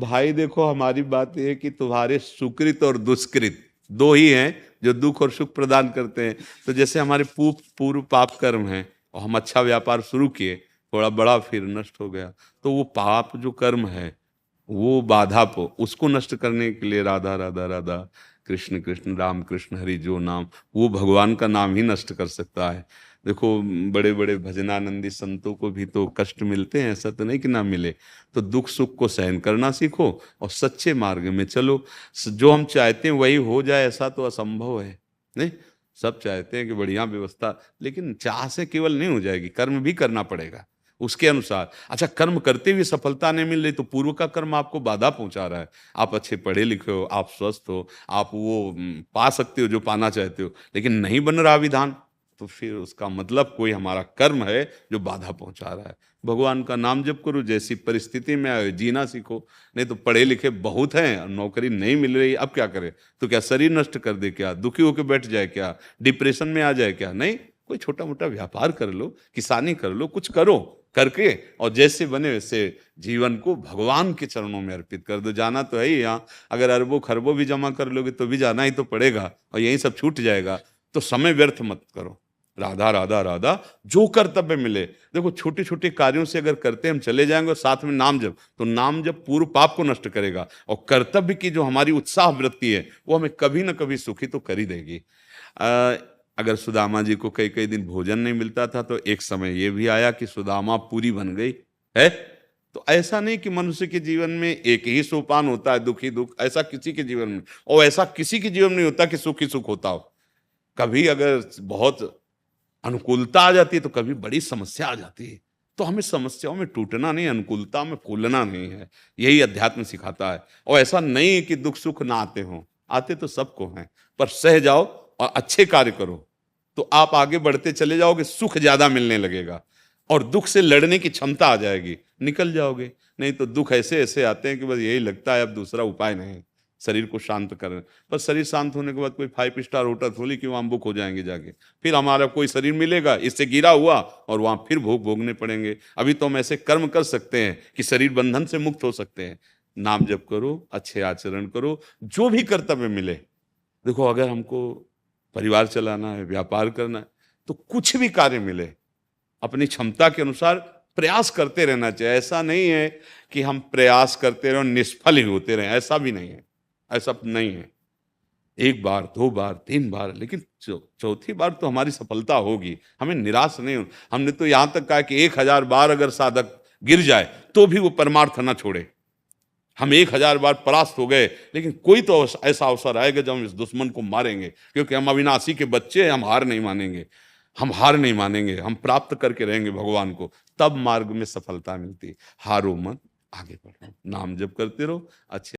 भाई देखो, हमारी बात यह है कि तुम्हारे सुकृत और दुष्कृत दो ही हैं जो दुख और सुख प्रदान करते हैं। तो जैसे हमारे पूर्व पाप कर्म हैं और हम अच्छा व्यापार शुरू किए, थोड़ा बड़ा फिर नष्ट हो गया, तो वो पाप जो कर्म है वो बाधा को उसको नष्ट करने के लिए राधा राधा राधा, कृष्ण कृष्ण, राम कृष्ण हरि जो नाम, वो भगवान का नाम ही नष्ट कर सकता है। देखो, बड़े बड़े भजनानंदी संतों को भी तो कष्ट मिलते हैं, ऐसा तो नहीं कि ना मिले। तो दुख सुख को सहन करना सीखो और सच्चे मार्ग में चलो। जो हम चाहते हैं वही हो जाए ऐसा तो असंभव है। नहीं, सब चाहते हैं कि बढ़िया व्यवस्था, लेकिन चाह से केवल नहीं हो जाएगी, कर्म भी करना पड़ेगा उसके अनुसार। अच्छा, कर्म करते हुए सफलता नहीं मिल रही तो पूर्व का कर्म आपको बाधा पहुंचा रहा है। आप अच्छे पढ़े लिखे हो, आप स्वस्थ हो, आप वो पा सकते हो जो पाना चाहते हो, लेकिन नहीं बन रहा विधान, तो फिर उसका मतलब कोई हमारा कर्म है जो बाधा पहुंचा रहा है। भगवान का नाम जप करो, जैसी परिस्थिति में आए जीना सीखो। नहीं तो पढ़े लिखे बहुत हैं और नौकरी नहीं मिल रही, अब क्या करें? तो क्या शरीर नष्ट कर दे? क्या दुखी होकर बैठ जाए? क्या डिप्रेशन में आ जाए? क्या नहीं, कोई छोटा मोटा व्यापार कर लो, किसानी कर लो, कुछ करो करके, और जैसे बने वैसे जीवन को भगवान के चरणों में अर्पित कर दो। जाना तो है ही यहाँ, अगर अरबों खरबों भी जमा कर लोगे तो भी जाना ही तो पड़ेगा, और यही सब छूट जाएगा। तो समय व्यर्थ मत करो। राधा राधा राधा, जो कर्तव्य मिले। देखो, छोटे छोटे कार्यों से अगर करते हम चले जाएंगे और साथ में नाम जप, तो नाम जप पूर्व पाप को नष्ट करेगा, और कर्तव्य की जो हमारी उत्साह वृत्ति है वो हमें कभी ना कभी सुखी तो कर ही देगी। अगर सुदामा जी को कई कई दिन भोजन नहीं मिलता था, तो एक समय ये भी आया कि सुदामा पूरी बन गई है। तो ऐसा नहीं कि मनुष्य के जीवन में एक ही सोपान होता है, दुखी दुख, ऐसा किसी के जीवन में, और ऐसा किसी के जीवन में नहीं होता कि सुख ही सुख होता हो। कभी अगर बहुत अनुकूलता आ जाती है तो कभी बड़ी समस्या आ जाती है। तो हमें समस्याओं में टूटना नहीं, अनुकूलता में फूलना नहीं है, यही अध्यात्म सिखाता है। और ऐसा नहीं है कि दुख सुख ना आते हों, आते तो सबको हैं, पर सह जाओ और अच्छे कार्य करो, तो आप आगे बढ़ते चले जाओगे, सुख ज्यादा मिलने लगेगा और दुख से लड़ने की क्षमता आ जाएगी, निकल जाओगे। नहीं तो दुख ऐसे ऐसे आते हैं कि बस यही लगता है अब दूसरा उपाय नहीं, शरीर को शांत करें। पर शरीर शांत होने के बाद कोई 5 स्टार होटल थोड़ी कि वहां बुक हो जाएंगे जाके, फिर हमारा कोई शरीर मिलेगा इससे गिरा हुआ, और वहां फिर भोग भोगने पड़ेंगे। अभी तो हम ऐसे कर्म कर सकते हैं कि शरीर बंधन से मुक्त हो सकते हैं। नाम जप करो, अच्छे आचरण करो, जो भी कर्तव्य मिले। देखो, अगर हमको परिवार चलाना है, व्यापार करना है, तो कुछ भी कार्य मिले अपनी क्षमता के अनुसार प्रयास करते रहना चाहिए। ऐसा नहीं है कि हम प्रयास करते रहे और निष्फल ही होते रहे, ऐसा भी नहीं है। ऐसा नहीं है, एक बार, दो बार, तीन बार, लेकिन चौथी बार तो हमारी सफलता होगी। हमें निराश नहीं हो। हमने तो यहां तक कहा कि 1000 बार अगर साधक गिर जाए तो भी वो परमार्थ ना छोड़े। हम 1000 बार परास्त हो गए, लेकिन कोई तो ऐसा अवसर आएगा जब हम इस दुश्मन को मारेंगे, क्योंकि हम अविनाशी के बच्चे हैं। हम हार नहीं मानेंगे, हम हार नहीं मानेंगे, हम प्राप्त करके रहेंगे भगवान को, तब मार्ग में सफलता मिलती है। हारो मत, आगे बढ़ो, नाम जप करते रहो, अच्छे